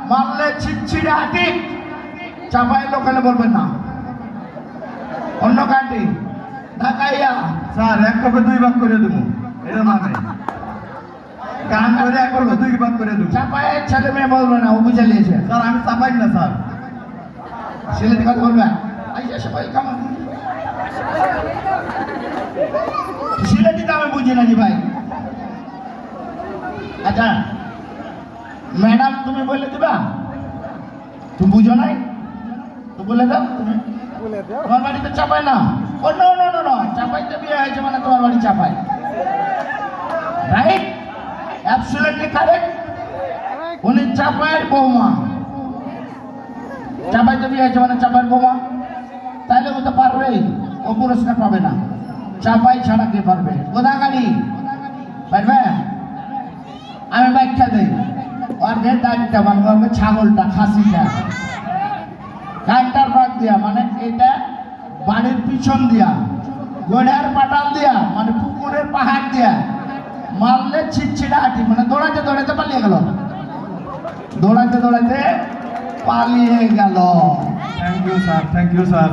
মারলে ছিটছিড়ে হাঁটি। চাপাই লোকালে বলবেন না, অন্য কান্টি ঢাকাইয়া। স্যার এক কপে 2 ভাগ করে দেবো, এটা মানে গান করে এক কপে 2 ভাগ করে দেবো। চাপাই ছেলে মেয়ে বলবে না, ও বুঝে নিয়েছে। স্যার আমি চাপাই না স্যার, সিলেটি কথা বলবে। আইসা সবাই কেমন সিলেটি তো আমি বুঝি না জি ভাই। আচ্ছা ম্যাডাম তুমি বলে দিবা, তুমি বুঝো নাই তো বলে দাও। তুমি তোমার বাড়িতে চাপাই না? ও নো নো নো নো, চাপাইতে বিয়ে হয়েছে মানে তোমার বাড়ি চাপাই, রাইট? Absolutely correct. উনি চাপাইয়ের বৌমা, চাপাইতে বিয়ে হয়েছে মানে চাপাইয়ের বৌমা, তাইলে ও তো পারবেই, ও পুরস্কার পাবে না। চাপাই ছাড়া কে পারবে? গোদাগাড়ি পারবে? আমি ব্যাখ্যা দিই। ওর ঘের দাঁড়িটা বাংলা ছাগলটা, খাসিটা গানটার পাক দিয়া মানে এটা বাড়ির পিছন দিয়া, গোড়ার পাটাল দিয়া মানে পুকুরের পাহাড় দিয়া মারলে ছিটছিড়া হাঁটি, মানে দৌড়াইতে দৌড়াইতে পালিয়ে গেল, দৌড়াইতে দৌড়াইতে পালিয়ে গেল। Thank you sir, thank you sir.